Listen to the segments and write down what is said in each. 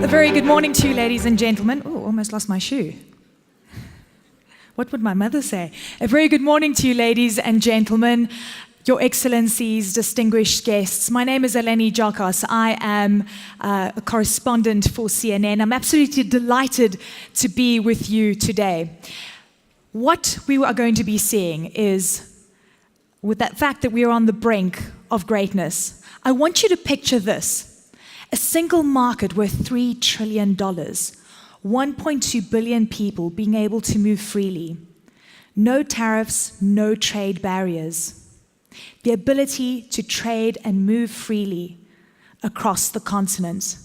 A very good morning to you, ladies and gentlemen. Oh, almost lost my shoe. What would my mother say? A very good morning to you, ladies and gentlemen, Your Excellencies, distinguished guests. My name is Eleni Jokos. I am a correspondent for CNN. I'm absolutely delighted to be with you today. What we are going to be seeing is, with that fact that we are on the brink of greatness, I want you to picture this. A single market worth $3 trillion, 1.2 billion people being able to move freely. No tariffs, no trade barriers. The ability to trade and move freely across the continent.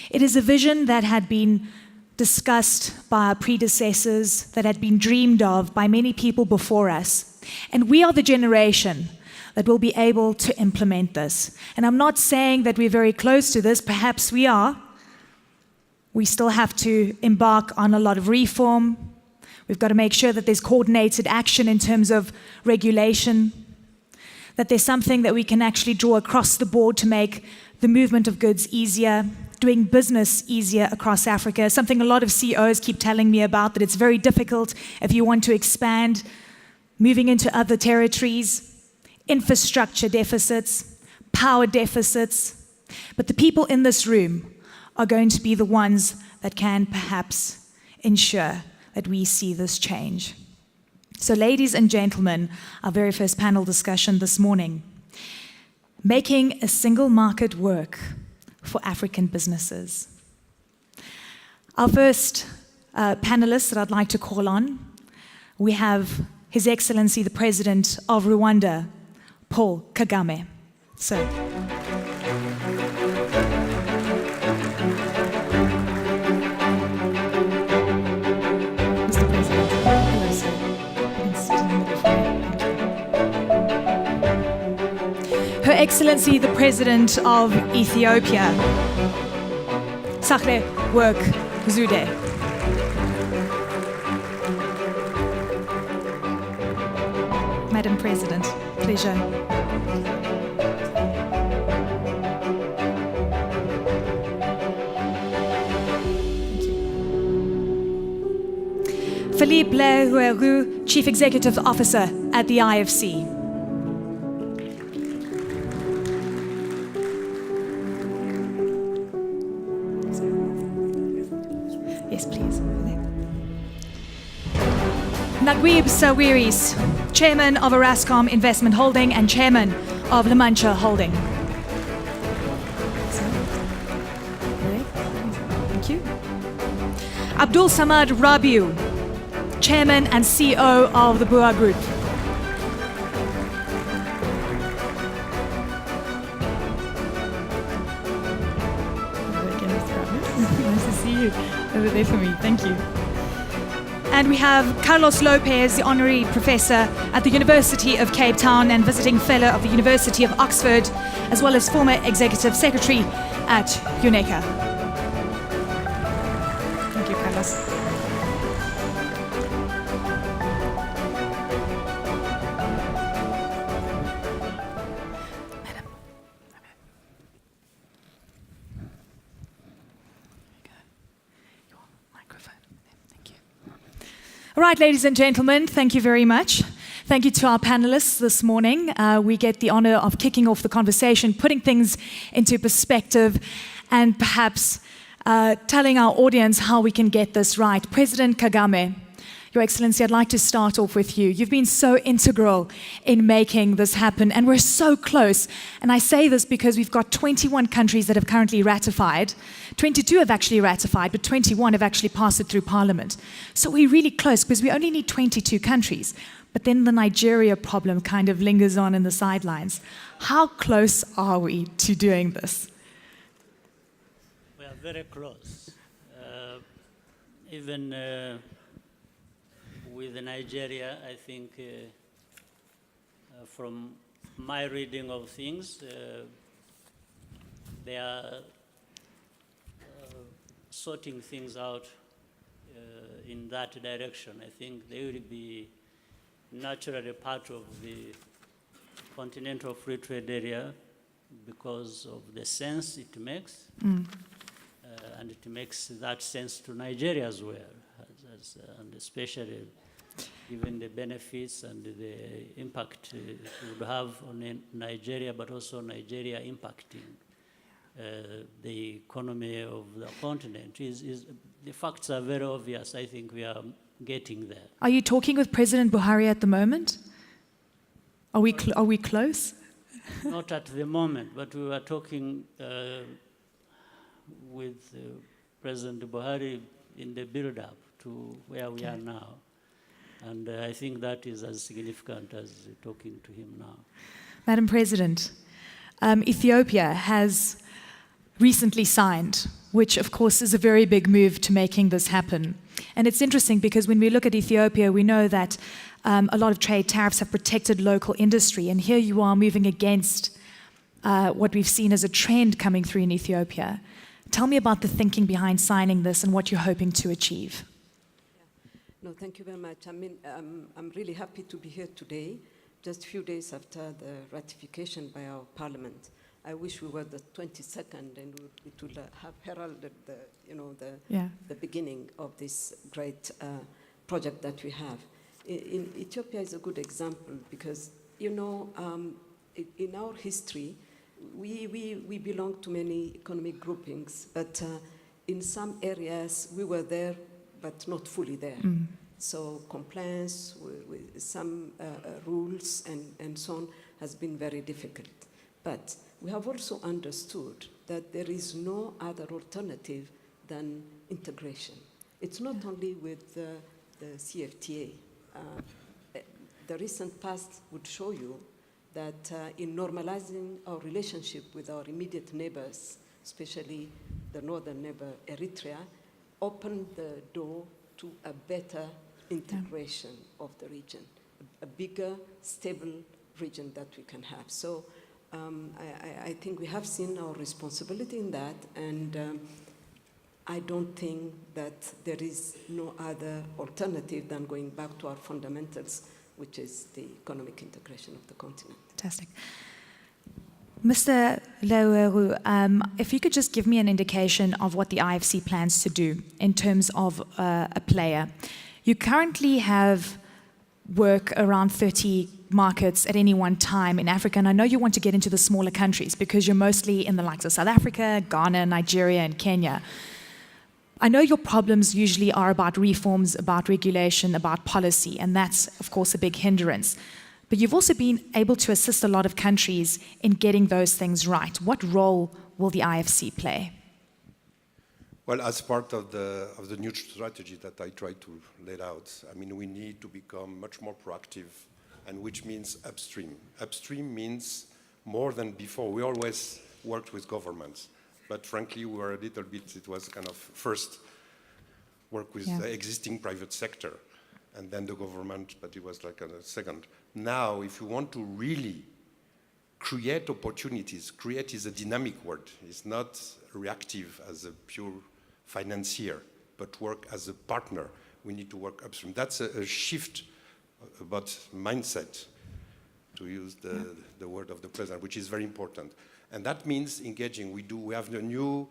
It is a vision that had been discussed by our predecessors, that had been dreamed of by many people before us. And we are the generation that will be able to implement this. And I'm not saying that we're very close to this, perhaps we are. We still have to embark on a lot of reform. We've got to make sure that there's coordinated action in terms of regulation, that there's something that we can actually draw across the board to make the movement of goods easier, doing business easier across Africa, something a lot of CEOs keep telling me about, that it's very difficult if you want to expand, moving into other territories, infrastructure deficits, power deficits. But the people in this room are going to be the ones that can perhaps ensure that we see this change. So, ladies and gentlemen, our very first panel discussion this morning, making a single market work for African businesses. Our first panelist that I'd like to call on, we have His Excellency the President of Rwanda, Paul Kagame. So. Mr. President, hello, sir. You can sit in the middle for me. Thank you. Her Excellency the President of Ethiopia, Sahle Work Zude. Madam President, pleasure. Thank you. Philippe Leroux, Chief Executive Officer at the IFC. Yes, please. Naguib Sawiris, Chairman of Erascom Investment Holding and Chairman of La Mancha Holding. Thank you. Abdul Samad Rabiu, Chairman and CEO of the Bua Group. Nice to see you over there for me. Thank you. And we have Carlos Lopez, the Honorary Professor at the University of Cape Town and Visiting Fellow of the University of Oxford, as well as former Executive Secretary at UNECA. Thank you, Carlos. Madam. Your microphone. Thank you. All right, ladies and gentlemen, thank you very much. Thank you to our panelists this morning. We get the honor of kicking off the conversation, putting things into perspective, and perhaps telling our audience how we can get this right. President Kagame, Your Excellency, I'd like to start off with you. You've been so integral in making this happen, and we're so close. And I say this because we've got 21 countries that have currently ratified. 22 have actually ratified, but 21 have actually passed it through Parliament. So we're really close because we only need 22 countries. But then the Nigeria problem kind of lingers on in the sidelines. How close are we to doing this? We are very close. Even with Nigeria, I think from my reading of things, they are sorting things out in that direction. I think they will be naturally part of the continental free trade area because of the sense it makes and it makes that sense to Nigeria as well, and especially given the benefits and the impact it would have on Nigeria, but also Nigeria impacting the economy of the continent. The facts are very obvious. I think we are getting there. Are you talking with President Buhari at the moment? Are we close? Not at the moment, but we were talking with President Buhari in the build-up to where we are now. And I think that is as significant as talking to him now. Madam President, Ethiopia has recently signed, which of course is a very big move to making this happen. And it's interesting because when we look at Ethiopia, we know that a lot of trade tariffs have protected local industry. And here you are moving against what we've seen as a trend coming through in Ethiopia. Tell me about the thinking behind signing this and what you're hoping to achieve. No, thank you very much. I mean, I'm really happy to be here today, just a few days after the ratification by our parliament. I wish we were the 22nd and it would have heralded the beginning of this great project that we have. In Ethiopia is a good example because, in our history, we belong to many economic groupings, but in some areas we were there but not fully there. So compliance with some rules and so on has been very difficult. But we have also understood that there is no other alternative than integration. It's not only with the CFTA. The recent past would show you that in normalizing our relationship with our immediate neighbors, especially the northern neighbor Eritrea, opened the door to a better integration of the region, a bigger, stable region that we can have. So I think we have seen our responsibility in that, and I don't think that there is no other alternative than going back to our fundamentals, which is the economic integration of the continent. Fantastic. Mr. Leweru, if you could just give me an indication of what the IFC plans to do in terms of a player. You currently have work around 30 markets at any one time in Africa, and I know you want to get into the smaller countries because you're mostly in the likes of South Africa, Ghana, Nigeria, and Kenya. I know your problems usually are about reforms, about regulation, about policy, and that's, of course, a big hindrance. But you've also been able to assist a lot of countries in getting those things right. What role will the IFC play? Well, as part of the new strategy that I tried to lay out, I mean, we need to become much more proactive, and which means upstream. Upstream means more than before. We always worked with governments, but frankly, we were a little bit, it was kind of first work with the existing private sector, and then the government, but it was like a second. Now, if you want to really create opportunities, create is a dynamic word. It's not reactive as a pure financier, but work as a partner. We need to work upstream. That's a shift about mindset, to use the word of the president, which is very important. And that means engaging. We have a new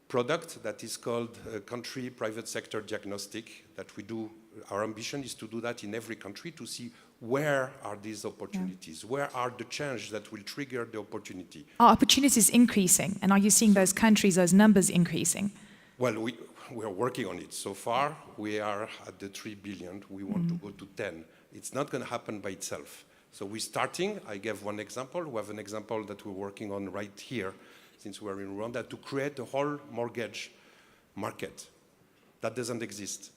product that is called country private sector diagnostic that we do. Our ambition is to do that in every country to see where are these opportunities, where are the changes that will trigger the opportunity. Are opportunities increasing, and are you seeing those countries, those numbers increasing? Well, we are working on it. So far, we are at the 3 billion. We want to go to 10. It's not going to happen by itself. So we're starting. I gave one example. We have an example that we're working on right here, since we're in Rwanda, to create a whole mortgage market. That doesn't exist.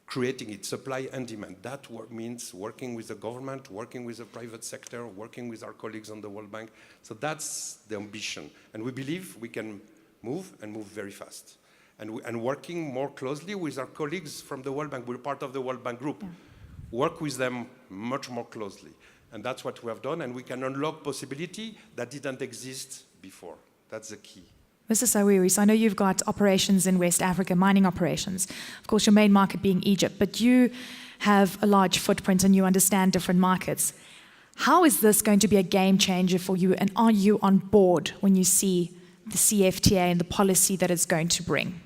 Creating it, supply and demand. That means working with the government, working with the private sector, working with our colleagues on the World Bank. So that's the ambition. And we believe we can move and move very fast. And working more closely with our colleagues from the World Bank. We're part of the World Bank group. Work with them much more closely. And that's what we have done. And we can unlock possibility that didn't exist before. That's the key. Mr. Sawiri, so I know you've got operations in West Africa, mining operations. Of course, your main market being Egypt, but you have a large footprint and you understand different markets. How is this going to be a game changer for you, and are you on board when you see the CFTA and the policy that it's going to bring?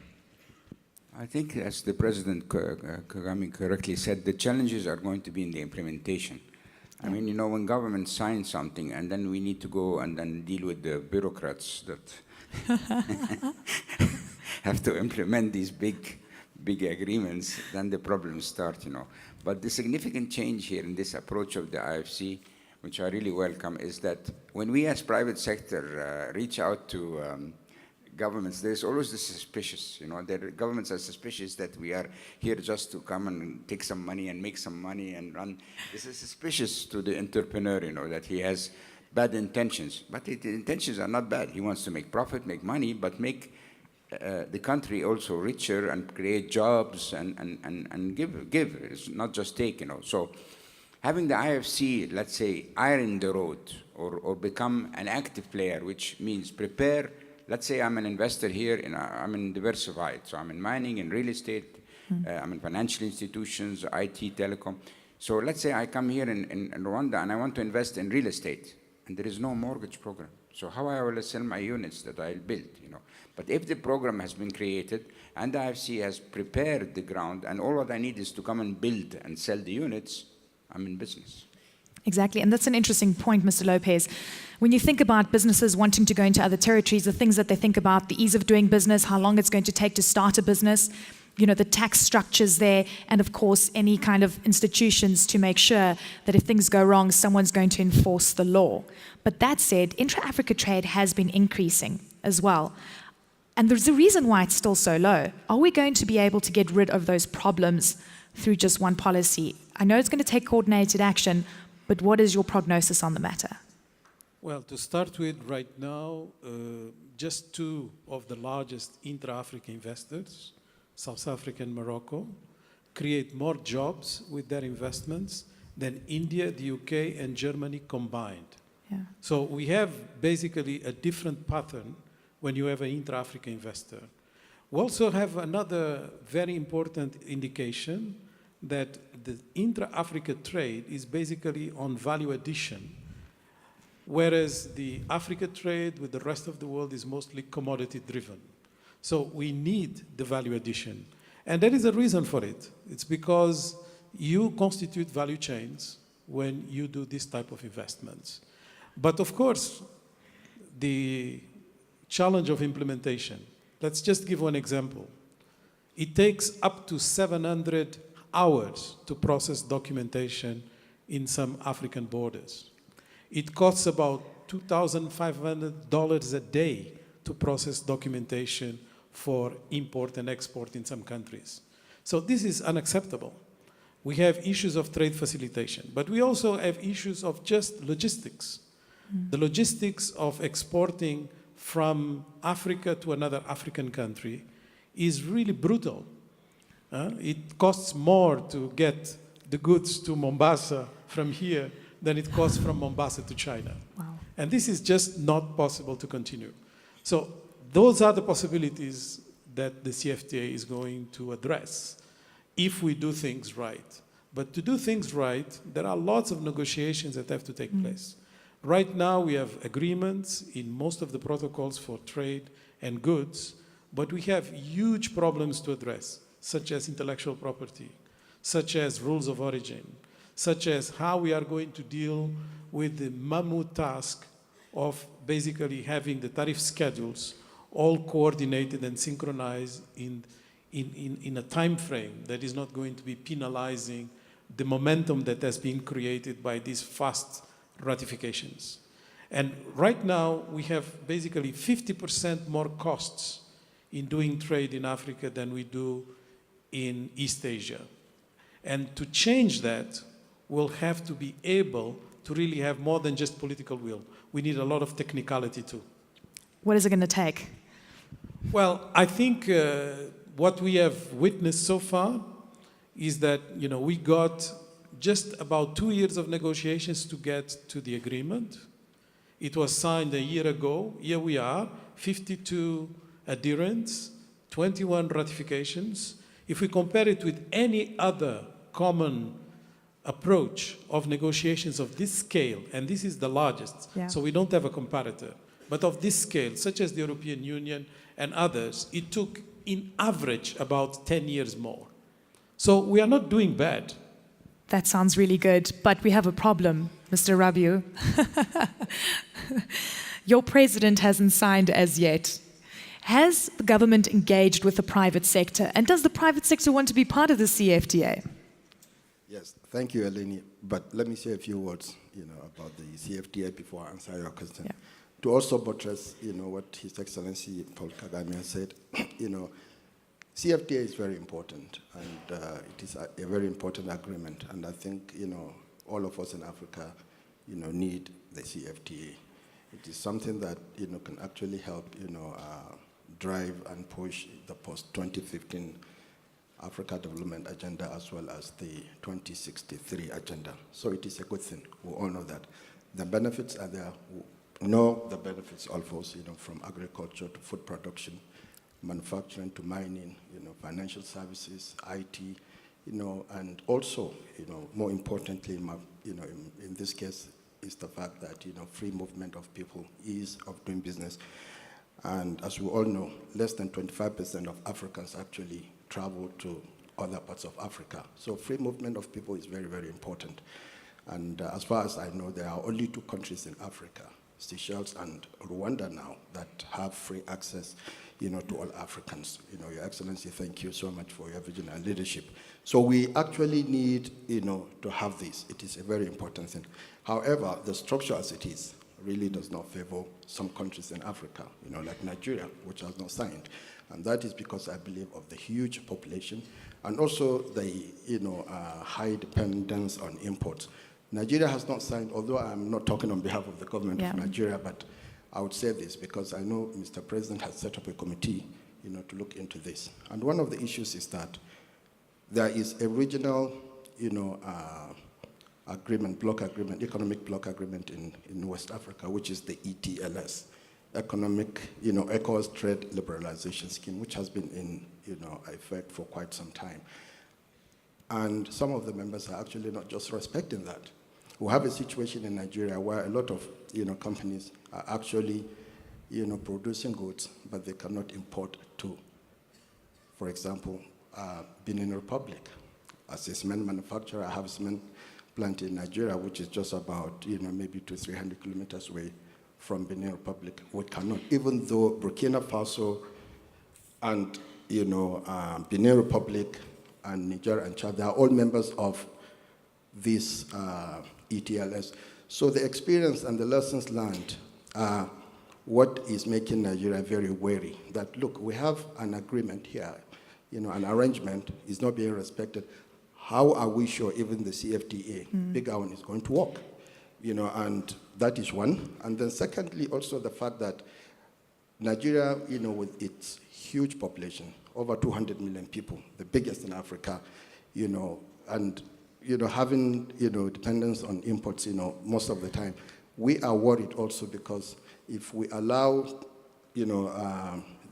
I think, as the President Kagame correctly said, the challenges are going to be in the implementation. I mean, you know, when government signs something and then we need to go and then deal with the bureaucrats that have to implement these big agreements, then the problems start, you know. But the significant change here in this approach of the IFC, which I really welcome, is that when we as private sector reach out to governments, there's always this suspicious, you know, the governments are suspicious that we are here just to come and take some money and make some money and run. This is suspicious to the entrepreneur, you know, that he has bad intentions. But the intentions are not bad. He wants to make profit, make money, but make the country also richer and create jobs and give. It's not just take, you know. So having the IFC, let's say, iron the road or become an active player, which means prepare. Let's say I'm an investor here, I'm in diversified. So I'm in mining and real estate, I'm in financial institutions, IT, telecom. So let's say I come here in Rwanda and I want to invest in real estate, and there is no mortgage program. So how I will sell my units that I'll build, you know? But if the program has been created and the IFC has prepared the ground, and all what I need is to come and build and sell the units, I'm in business. Exactly, and that's an interesting point, Mr. Lopez. When you think about businesses wanting to go into other territories, the things that they think about, the ease of doing business, how long it's going to take to start a business, you know, the tax structures there, and of course, any kind of institutions to make sure that if things go wrong, someone's going to enforce the law. But that said, intra-Africa trade has been increasing as well. And there's a reason why it's still so low. Are we going to be able to get rid of those problems through just one policy? I know it's going to take coordinated action, but what is your prognosis on the matter? Well, to start with, right now, just two of the largest intra-African investors, South Africa and Morocco, create more jobs with their investments than India, the UK, and Germany combined. Yeah. So we have basically a different pattern when you have an intra-African investor. We also have another very important indication that the intra-Africa trade is basically on value addition, whereas the Africa trade with the rest of the world is mostly commodity driven. So we need the value addition. And there is a reason for it. It's because you constitute value chains when you do this type of investments. But of course, the challenge of implementation. Let's just give one example. It takes up to 700 hours to process documentation in some African borders. It costs about $2,500 a day to process documentation for import and export in some countries. So this is unacceptable. We have issues of trade facilitation, but we also have issues of just logistics. The logistics of exporting from Africa to another African country is really brutal. It costs more to get the goods to Mombasa from here than it costs from Mombasa to China. Wow. And this is just not possible to continue. So those are the possibilities that the CFTA is going to address if we do things right. But to do things right, there are lots of negotiations that have to take place. Right now, we have agreements in most of the protocols for trade and goods, but we have huge problems to address, such as intellectual property, such as rules of origin, such as how we are going to deal with the mammoth task of basically having the tariff schedules all coordinated and synchronized in a time frame that is not going to be penalizing the momentum that has been created by these fast ratifications. And right now, we have basically 50% more costs in doing trade in Africa than we do in East Asia. And to change that, we'll have to be able to really have more than just political will. We need a lot of technicality too. What is it going to take? Well, I think what we have witnessed so far is that, we got just about 2 years of negotiations to get to the agreement. It was signed a year ago. Here we are, 52 adherents, 21 ratifications. If we compare it with any other common approach of negotiations of this scale, and this is the largest, so we don't have a comparator, but of this scale, such as the European Union and others, it took in average, about 10 years more. So we are not doing bad. That sounds really good, but we have a problem, Mr. Rabiu. Your president hasn't signed as yet. Has the government engaged with the private sector? And does the private sector want to be part of the CFTA? Yes, thank you, Eleni. But let me say a few words, about the CFTA before I answer your question. Yeah. To also buttress, what His Excellency Paul Kagame has said, CFTA is very important, and it is a very important agreement. And I think, all of us in Africa, need the CFTA. It is something that, can actually help, drive and push the post-2015 Africa Development Agenda as well as the 2063 agenda. So it is a good thing. We all know that. The benefits are there. We know the benefits almost, from agriculture to food production, manufacturing to mining, financial services, IT, and also, more importantly, in this case, is the fact that, free movement of people, ease of doing business. And as we all know, less than 25% of Africans actually travel to other parts of Africa. So free movement of people is very, very important. And as far as I know, there are only 2 countries in Africa, Seychelles and Rwanda now, that have free access, to all Africans. Your Excellency, thank you so much for your vision and leadership. So we actually need, to have this. It is a very important thing. However, the structure as it is really does not favor some countries in Africa, like Nigeria, which has not signed. And that is because I believe of the huge population and also the, high dependence on imports. Nigeria has not signed, although I'm not talking on behalf of the government of Nigeria, but I would say this because I know Mr. President has set up a committee, to look into this. And one of the issues is that there is a regional, agreement, block agreement, economic block agreement in West Africa, which is the ETLS, Economic, ECOWAS Trade Liberalization Scheme, which has been in, effect for quite some time. And some of the members are actually not just respecting that. We have a situation in Nigeria where a lot of, companies are actually, producing goods, but they cannot import to, for example, Benin Republic. As a cement manufacturer, I have a cement plant in Nigeria, which is just about, maybe 200 to 300 kilometers away from Benin Republic. We cannot, even though Burkina Faso and, Benin Republic and Niger and Chad, they are all members of this ETLS. So the experience and the lessons learned are what is making Nigeria very wary. That, look, we have an agreement here, an arrangement is not being respected. How are we sure even the CFTA, big one, is going to work? And that is one. And then secondly, also the fact that Nigeria, with its huge population, over 200 million people, the biggest in Africa, and, having, dependence on imports, most of the time, we are worried also because if we allow,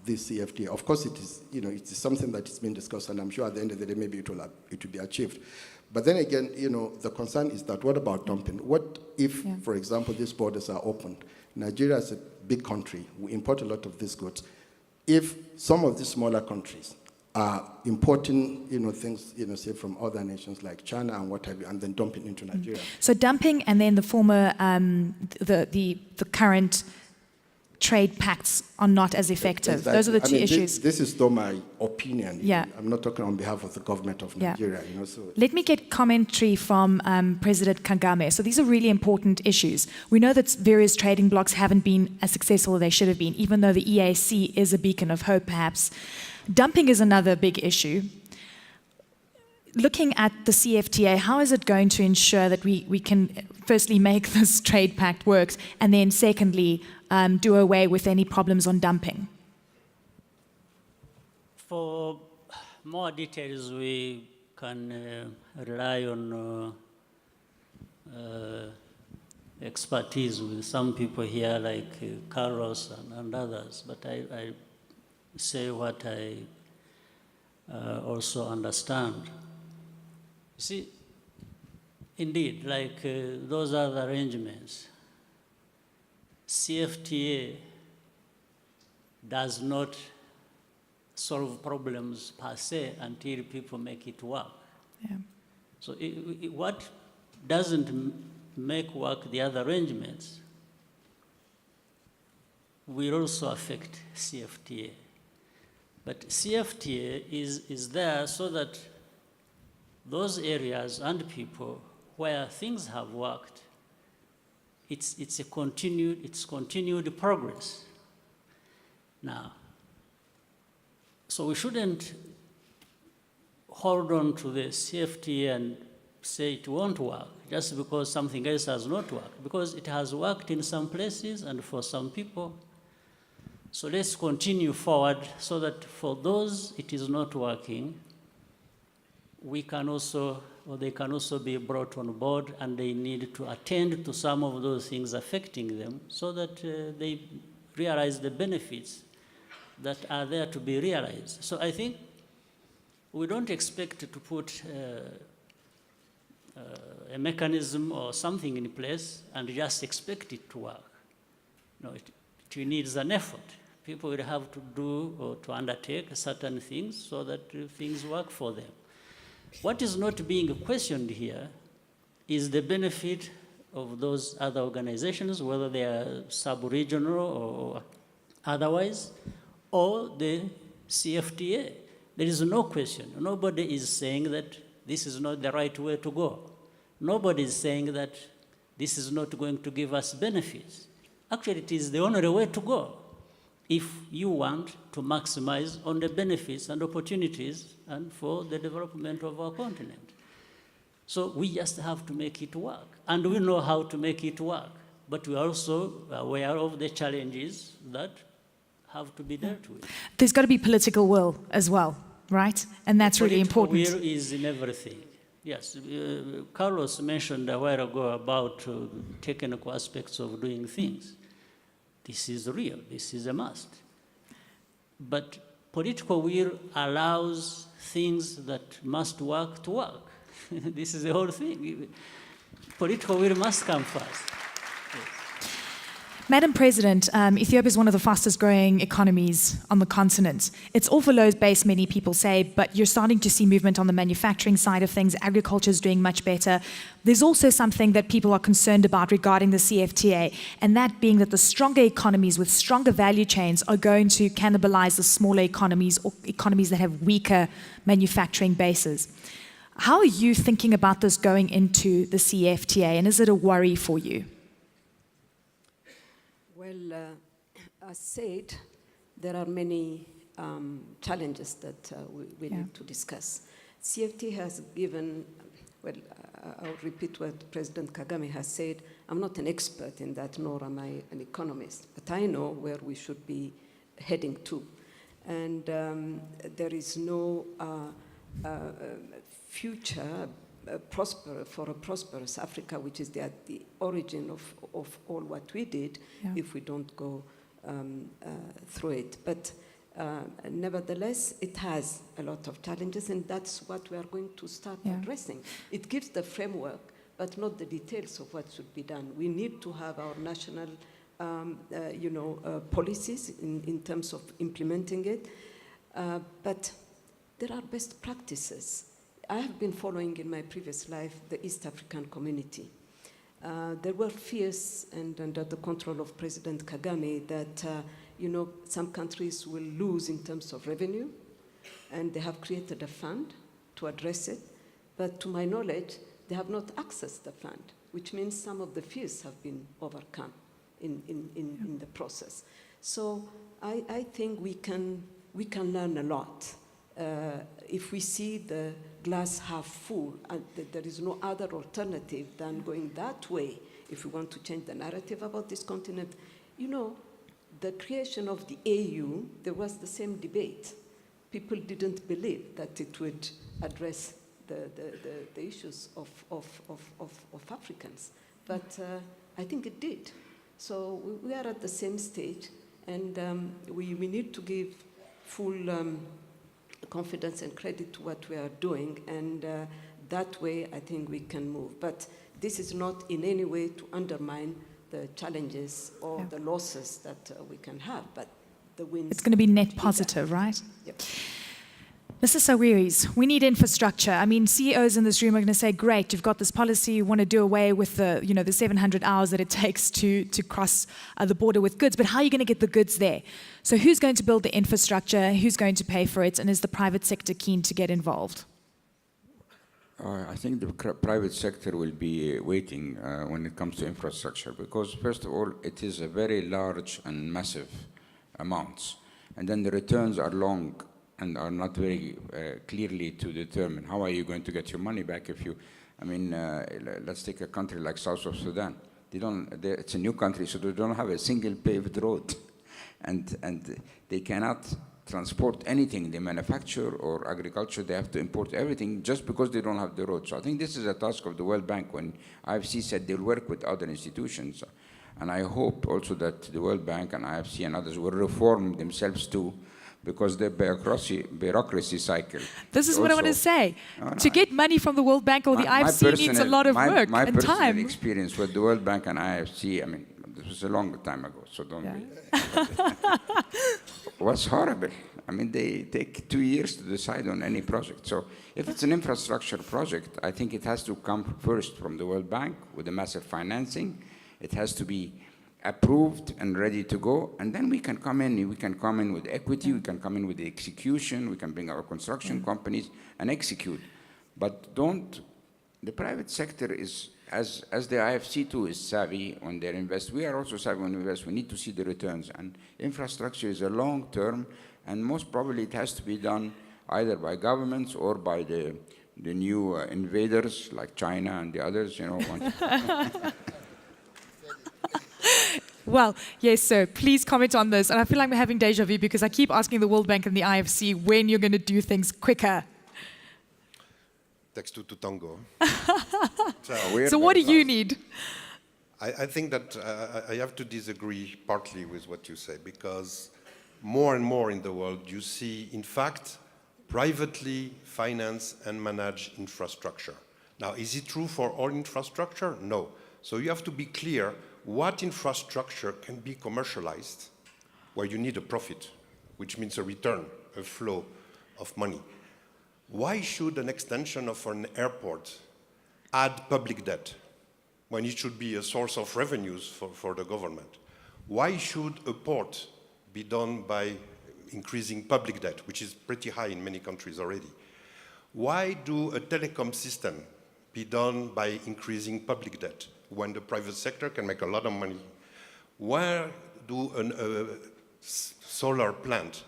this CFTA, of course it is, it is something that is being discussed, and I'm sure at the end of the day, maybe it will be achieved. But then again, the concern is that what about dumping? What if, for example, these borders are opened? Nigeria is a big country. We import a lot of these goods. If some of these smaller countries are importing, things, say from other nations like China and what have you, and then dumping into Nigeria. So dumping and then the former, the current trade pacts are not as effective. Exactly. Those are the two issues. This is though my opinion. Yeah. I'm not talking on behalf of the government of Nigeria. So. Let me get commentary from President Kagame. So these are really important issues. We know that various trading blocs haven't been as successful as they should have been, even though the EAC is a beacon of hope, perhaps. Dumping is another big issue. Looking at the CFTA, how is it going to ensure that we can firstly make this trade pact work, and then secondly, do away with any problems on dumping? For more details, we can rely on expertise with some people here like Carlos and others, but I say what I also understand. You see, indeed, like those other arrangements, CFTA does not solve problems per se until people make it work. Yeah. So what doesn't make work the other arrangements will also affect CFTA. But CFTA is there so that those areas and people where things have worked, it's continued progress. Now, so we shouldn't hold on to the CFTA and say it won't work just because something else has not worked, because it has worked in some places and for some people. So let's continue forward so that for those it is not working, we can also, or they can also be brought on board, and they need to attend to some of those things affecting them so that they realize the benefits that are there to be realized. So I think we don't expect to put a mechanism or something in place and just expect it to work. No, it needs an effort. People will have to do or to undertake certain things so that things work for them. What is not being questioned here is the benefit of those other organizations, whether they are sub-regional or otherwise, or the CFTA. There is no question. Nobody is saying that this is not the right way to go. Nobody is saying that this is not going to give us benefits. Actually, it is the only way to go if you want to maximize on the benefits and opportunities and for the development of our continent. So we just have to make it work. And we know how to make it work. But we are also aware of the challenges that have to be dealt with. There's got to be political will as well, right? And that's really important. Political will is in everything. Yes, Carlos mentioned a while ago about technical aspects of doing things. This is real, this is a must. But political will allows things that must work to work. This is the whole thing. Political will must come first. Yes. Madam President, Ethiopia is one of the fastest growing economies on the continent. It's awful low base, many people say, but you're starting to see movement on the manufacturing side of things. Agriculture is doing much better. There's also something that people are concerned about regarding the CFTA, and that being that the stronger economies with stronger value chains are going to cannibalize the smaller economies or economies that have weaker manufacturing bases. How are you thinking about this going into the CFTA, and is it a worry for you? Well, as said, there are many challenges that we need to discuss. CFTA has given, well, I'll repeat what President Kagame has said. I'm not an expert in that, nor am I an economist, but I know where we should be heading to. And there is no future for a prosperous Africa, which is at the origin of all what we did, if we don't go through it. But nevertheless, it has a lot of challenges, and that's what we are going to start addressing. It gives the framework, but not the details of what should be done. We need to have our national policies in terms of implementing it, but there are best practices. I have been following in my previous life the East African community. There were fears, and under the control of President Kagame, that some countries will lose in terms of revenue, and they have created a fund to address it. But to my knowledge, they have not accessed the fund, which means some of the fears have been overcome in the process. So I think we can learn a lot. If we see the glass half full, and there is no other alternative than going that way, if we want to change the narrative about this continent. The creation of the AU, there was the same debate. People didn't believe that it would address the issues of Africans, but I think it did. So we are at the same stage, and we need to give full confidence and credit to what we are doing, and that way I think we can move. But this is not in any way to undermine the challenges or the losses that we can have, but the wins. It's going to be net positive, right? Yep. Mr. Sawiris, we need infrastructure. I mean, CEOs in this room are going to say, great, you've got this policy, you want to do away with the 700 hours that it takes to cross the border with goods, but how are you going to get the goods there? So who's going to build the infrastructure? Who's going to pay for it? And is the private sector keen to get involved? I think the private sector will be waiting when it comes to infrastructure because, first of all, it is a very large and massive amounts. And then the returns are long and are not very clearly to determine. How are you going to get your money back if you, I mean, let's take a country like South of Sudan. It's a new country, so they don't have a single paved road. And they cannot transport anything they manufacture or agriculture. They have to import everything just because they don't have the road. So I think this is a task of the World Bank when IFC said they'll work with other institutions. And I hope also that the World Bank and IFC and others will reform themselves too, because the bureaucracy cycle. This is what I want to say. To get money from the World Bank or the IFC needs a lot of work my and personal time. experience with the World Bank and IFC, I mean, this was a long time ago, so don't be. Was horrible. I mean, they take 2 years to decide on any project. So if it's an infrastructure project, I think it has to come first from the World Bank with a massive financing. It has to be approved and ready to go, and then we can come in. We can come in with equity. We can come in with the execution. We can bring our construction companies and execute. But the private sector is, as the IFC too is savvy when they invest. We are also savvy when we invest. We need to see the returns, and infrastructure is a long term, and most probably it has to be done either by governments or by the new invaders like China and the others. Well, yes, sir. Please comment on this. And I feel like we're having deja vu because I keep asking the World Bank and the IFC when you're going to do things quicker. Takes two to tango. So what do you need? I think that I have to disagree partly with what you say, because more and more in the world you see, in fact, privately finance and manage infrastructure. Now, is it true for all infrastructure? No. So you have to be clear what infrastructure can be commercialized where you need a profit, which means a return, a flow of money. Why should an extension of an airport add public debt when it should be a source of revenues for the government? Why should a port be done by increasing public debt, which is pretty high in many countries already? Why do a telecom system be done by increasing public debt when the private sector can make a lot of money? Why do a solar plant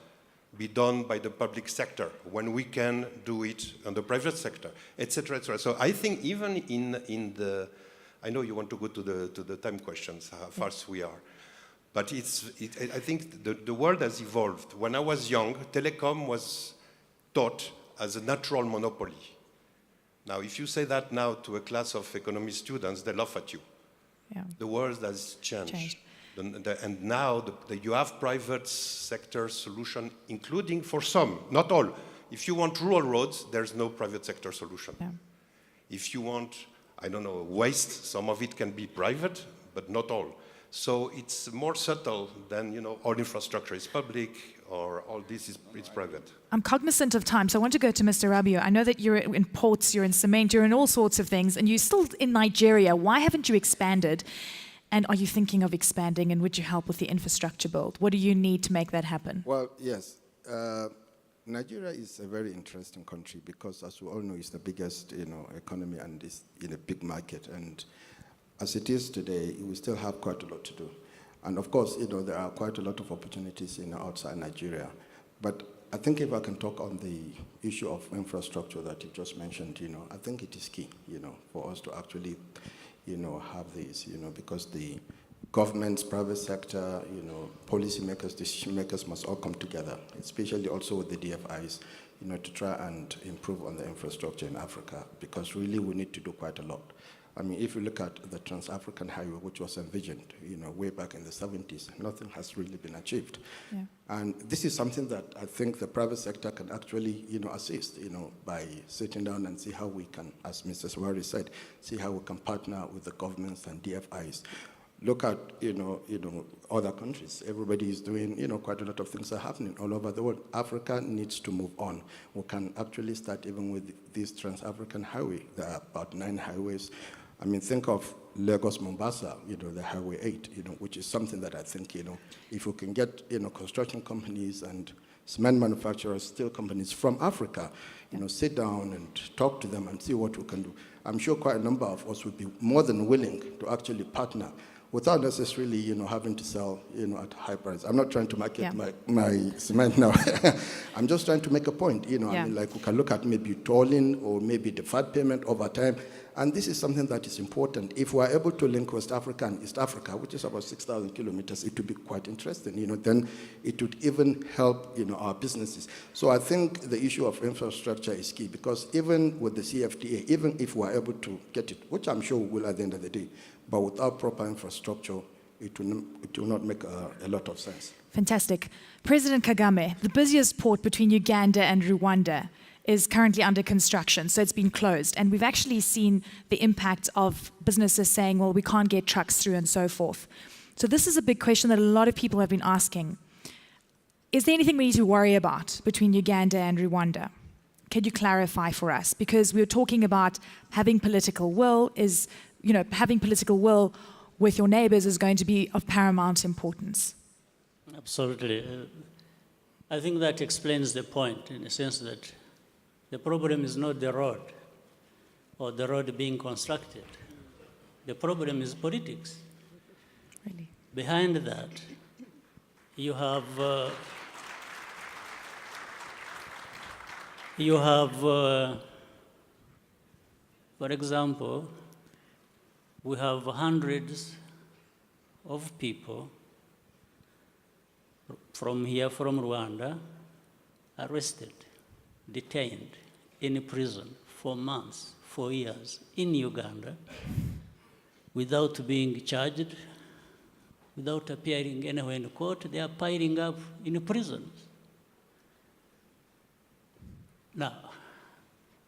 be done by the public sector when we can do it on the private sector, etc., etc.? So I think even in the, I know you want to go to the time questions, how fast we are, but I think the world has evolved. When I was young, telecom was taught as a natural monopoly. Now, if you say that now to a class of economy students, they laugh at you. Yeah. The world has changed. And now you have private sector solution, including for some, not all. If you want rural roads, there's no private sector solution. Yeah. If you want, I don't know, waste, some of it can be private, but not all. So it's more subtle than, all infrastructure is public or all this is private. I'm cognizant of time, so I want to go to Mr. Rabio. I know that you're in ports, you're in cement, you're in all sorts of things, and you're still in Nigeria. Why haven't you expanded? And are you thinking of expanding, and would you help with the infrastructure build? What do you need to make that happen? Well, yes. Nigeria is a very interesting country because, as we all know, it's the biggest, economy and is in a big market. And as it is today, we still have quite a lot to do. And of course, there are quite a lot of opportunities outside Nigeria. But I think if I can talk on the issue of infrastructure that you just mentioned, I think it is key, for us to actually, have this, because the governments, private sector, policymakers, decision makers must all come together, especially also with the DFIs, to try and improve on the infrastructure in Africa, because really we need to do quite a lot. I mean, if you look at the Trans-African Highway, which was envisioned, way back in the 70s, nothing has really been achieved. Yeah. And this is something that I think the private sector can actually, assist, by sitting down and see how we can, as Mr. Sawari said, see how we can partner with the governments and DFIs. look at, other countries. Everybody is doing, quite a lot of things are happening all over the world. Africa needs to move on. We can actually start even with this Trans-African highway. There are about 9 highways. I mean, think of Lagos-Mombasa, the Highway 8, which is something that I think, if we can get, construction companies and cement manufacturers, steel companies from Africa, sit down and talk to them and see what we can do. I'm sure quite a number of us would be more than willing to actually partner without necessarily, having to sell, at high price. I'm not trying to market my cement now. I'm just trying to make a point, I mean, like we can look at maybe tolling or maybe deferred payment over time. And this is something that is important. If we're able to link West Africa and East Africa, which is about 6,000 kilometers, it would be quite interesting, then it would even help, our businesses. So I think the issue of infrastructure is key, because even with the CFTA, even if we're able to get it, which I'm sure we will at the end of the day, but without proper infrastructure, it will not make a lot of sense. Fantastic. President Kagame, the busiest port between Uganda and Rwanda is currently under construction, so it's been closed. And we've actually seen the impact of businesses saying, well, we can't get trucks through and so forth. So this is a big question that a lot of people have been asking. Is there anything we need to worry about between Uganda and Rwanda? Can you clarify for us? Because we were talking about having political will having political will with your neighbors is going to be of paramount importance. Absolutely. I think that explains the point in the sense that the problem is not the road or the road being constructed. The problem is politics. Really? Behind that, you have for example, we have hundreds of people from Rwanda, arrested, detained in prison for months, for years, in Uganda, without being charged, without appearing anywhere in court. They are piling up in prisons. Now,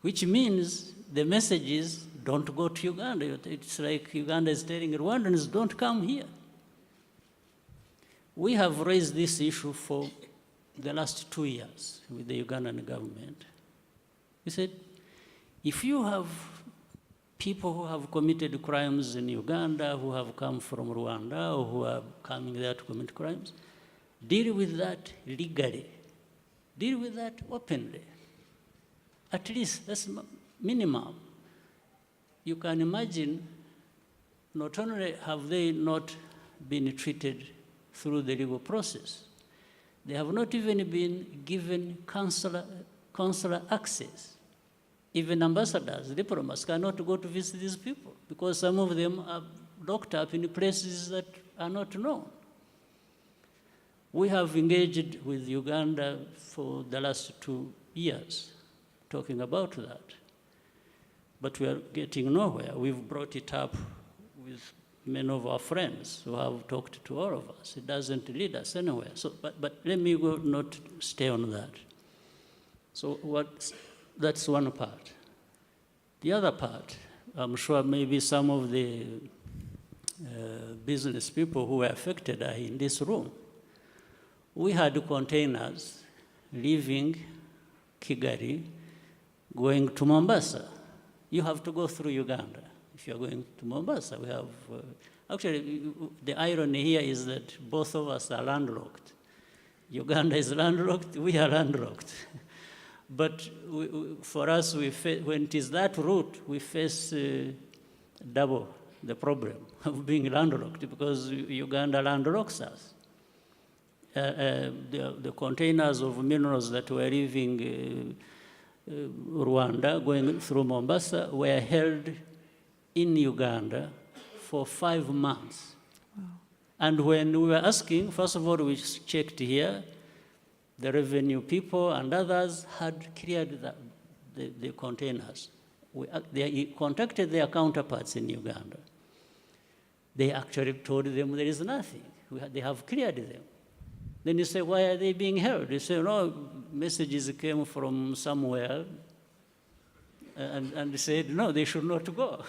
which means the message is, don't go to Uganda. It's like Uganda is telling Rwandans, don't come here. We have raised this issue for the last 2 years with the Ugandan government. We said, if you have people who have committed crimes in Uganda, who have come from Rwanda, or who are coming there to commit crimes, deal with that legally. Deal with that openly. At least that's minimum. You can imagine, not only have they not been treated through the legal process, they have not even been given consular access. Even ambassadors, diplomats cannot go to visit these people because some of them are locked up in places that are not known. We have engaged with Uganda for the last 2 years talking about that. But we are getting nowhere. We've brought it up with many of our friends who have talked to all of us. It doesn't lead us anywhere. So, but let me not stay on that. So that's one part. The other part, I'm sure maybe some of the business people who were affected are in this room. We had containers leaving Kigali, going to Mombasa. You have to go through Uganda if you're going to Mombasa. We have, actually, the irony here is that both of us are landlocked. Uganda is landlocked, we are landlocked. But for us, when it is that route, we face double the problem of being landlocked because Uganda landlocks us. The containers of minerals that were leaving Rwanda, going through Mombasa, were held in Uganda for 5 months. Wow. And when we were asking, first of all, we checked here, the revenue people and others had cleared the containers. They contacted their counterparts in Uganda. They actually told them there is nothing. They have cleared them. Then you say, why are they being held? You say, no, messages came from somewhere, and said, no, they should not go.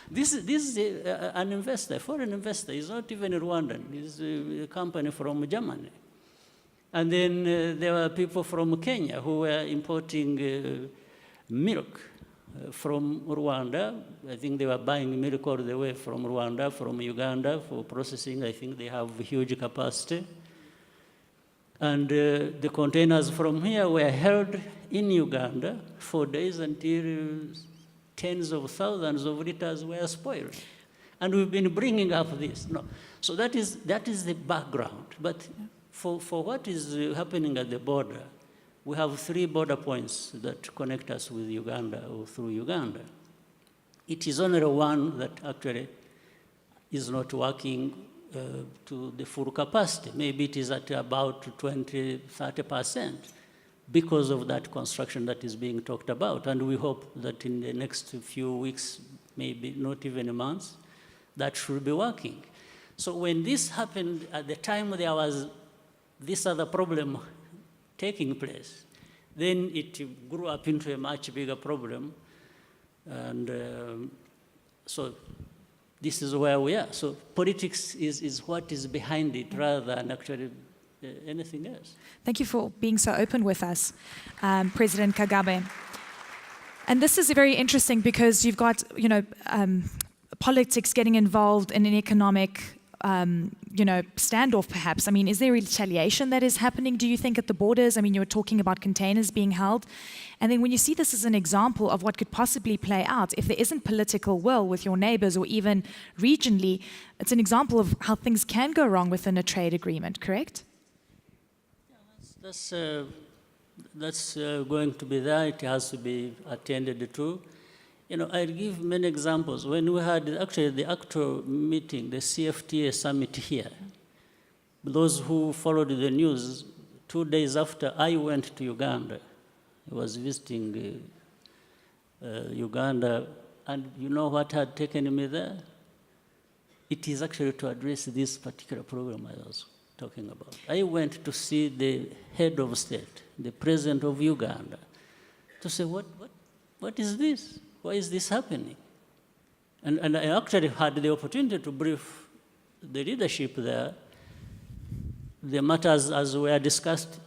This is an investor, a foreign investor. He's not even Rwandan. He's a company from Germany. And then there were people from Kenya who were importing milk from Rwanda. I think they were buying milk all the way from Rwanda, from Uganda for processing. I think they have huge capacity. And the containers from here were held in Uganda for days until tens of thousands of liters were spoiled. And we've been bringing up this. No. So that is the background. But for what is happening at the border, we have 3 border points that connect us with Uganda or through Uganda. It is only one that actually is not working to the full capacity. Maybe it is at about 20, 30% because of that construction that is being talked about. And we hope that in the next few weeks, maybe not even months, that should be working. So when this happened, at the time there was this other problem taking place, then it grew up into a much bigger problem. And so this is where we are. So politics is what is behind it rather than actually anything else. Thank you for being so open with us, President Kagame. And this is very interesting because you've got, politics getting involved in an economic, standoff perhaps. I mean, is there retaliation that is happening, do you think, at the borders? I mean, you were talking about containers being held. And then when you see this as an example of what could possibly play out, if there isn't political will with your neighbors or even regionally, it's an example of how things can go wrong within a trade agreement, correct? Yeah, that's going to be there. It has to be attended to. I'll give many examples. When we had actually the actual meeting, the CFTA summit here, those who followed the news, 2 days after I went to Uganda, I was visiting Uganda, and you know what had taken me there? It is actually to address this particular program I was talking about. I went to see the head of state, the president of Uganda, to say, what is this? Why is this happening? And I actually had the opportunity to brief the leadership there, the matters as were discussed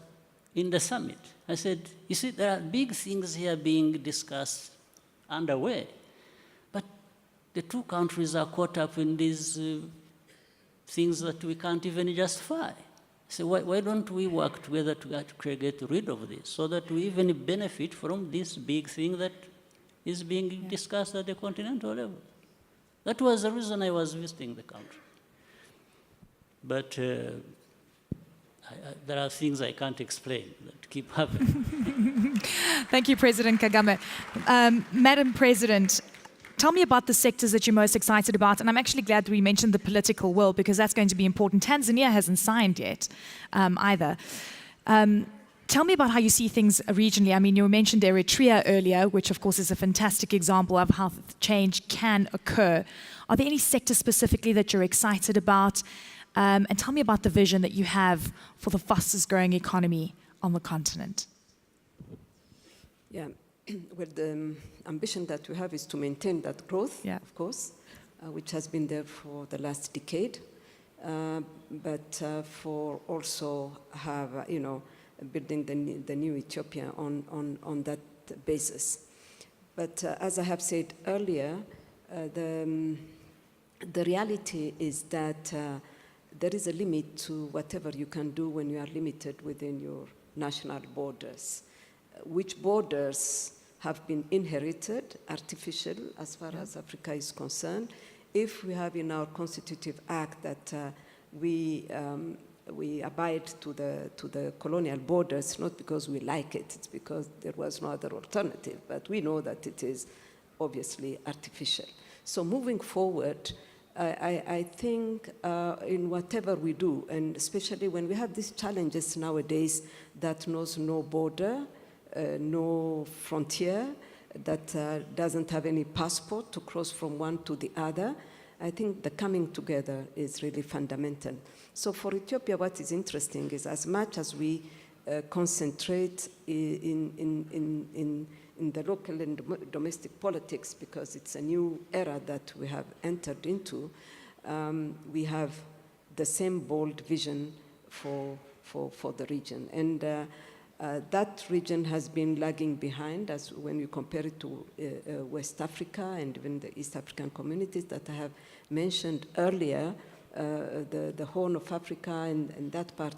in the summit. I said, you see, there are big things here being discussed underway, but the 2 countries are caught up in these things that we can't even justify. So why don't we work together to get rid of this so that we even benefit from this big thing that is being discussed at the continental level? That was the reason I was visiting the country. But there are things I can't explain that keep happening. Thank you, President Kagame. Madam President, tell me about the sectors that you're most excited about. And I'm actually glad that we mentioned the political will because that's going to be important. Tanzania hasn't signed yet either. Tell me about how you see things regionally. I mean, you mentioned Eritrea earlier, which of course is a fantastic example of how change can occur. Are there any sectors specifically that you're excited about? And tell me about the vision that you have for the fastest growing economy on the continent. Yeah, well, the ambition that we have is to maintain that growth, of course, which has been there for the last decade, but for also have, building the new Ethiopia on that basis. But as I have said earlier, the reality is that there is a limit to whatever you can do when you are limited within your national borders, which borders have been inherited, artificial as far as Africa is concerned. If we have in our constitutive act that we abide to the colonial borders, not because we like it, it's because there was no other alternative, but we know that it is obviously artificial. So moving forward, I think in whatever we do, and especially when we have these challenges nowadays that knows no border, no frontier, that doesn't have any passport to cross from one to the other, I think the coming together is really fundamental. So for Ethiopia, what is interesting is as much as we concentrate in the local and domestic politics, because it's a new era that we have entered into. We have the same bold vision for the region. And that region has been lagging behind as when you compare it to West Africa and even the East African communities that I have mentioned earlier. The Horn of Africa and that part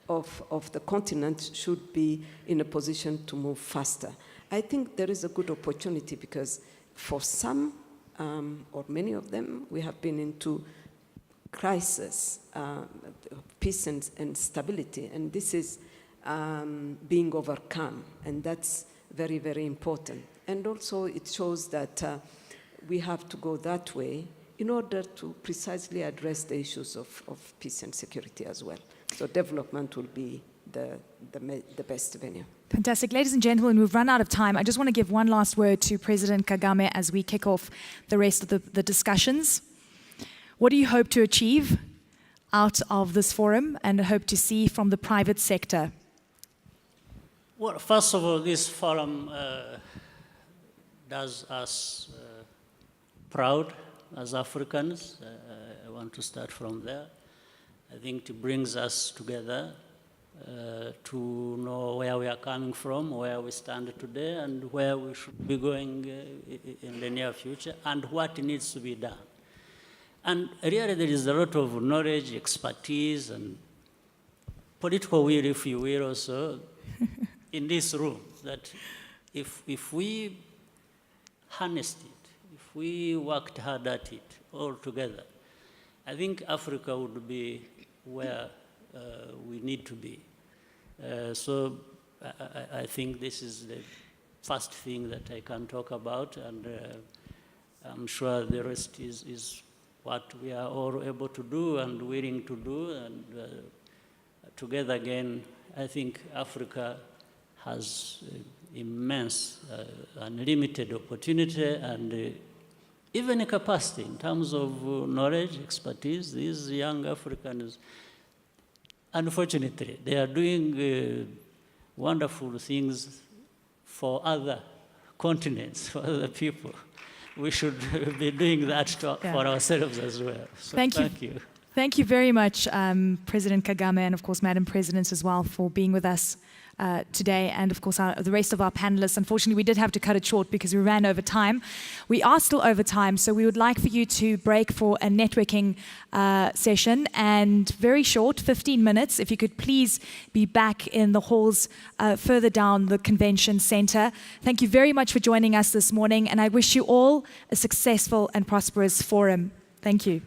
of the continent should be in a position to move faster. I think there is a good opportunity because for some, or many of them, we have been into crisis, peace and stability, and this is being overcome, and that's very, very important. And also it shows that we have to go that way in order to precisely address the issues of peace and security as well. So development will be the best venue. Fantastic. Ladies and gentlemen, we've run out of time. I just want to give one last word to President Kagame as we kick off the rest of the discussions. What do you hope to achieve out of this forum and hope to see from the private sector? Well, first of all, this forum does us proud as Africans. I want to start from there. I think it brings us together to know where we are coming from, where we stand today, and where we should be going in the near future, and what needs to be done. And really there is a lot of knowledge, expertise, and political will, if you will, also, in this room, that if we harnessed it, if we worked hard at it all together, I think Africa would be where we need to be. So I think this is the first thing that I can talk about, and I'm sure the rest is what we are all able to do and willing to do, and together again, I think Africa has immense, unlimited opportunity and even a capacity in terms of knowledge, expertise. These young Africans, unfortunately, they are doing wonderful things for other continents, for other people. We should be doing that for ourselves as well. So thank you. Thank you very much, President Kagame, and of course, Madam President as well, for being with us today, and of course the rest of our panelists. Unfortunately, we did have to cut it short because we ran over time. We are still over time, so we would like for you to break for a networking session, and very short, 15 minutes, if you could please be back in the halls further down the convention center. Thank you very much for joining us this morning, and I wish you all a successful and prosperous forum. Thank you.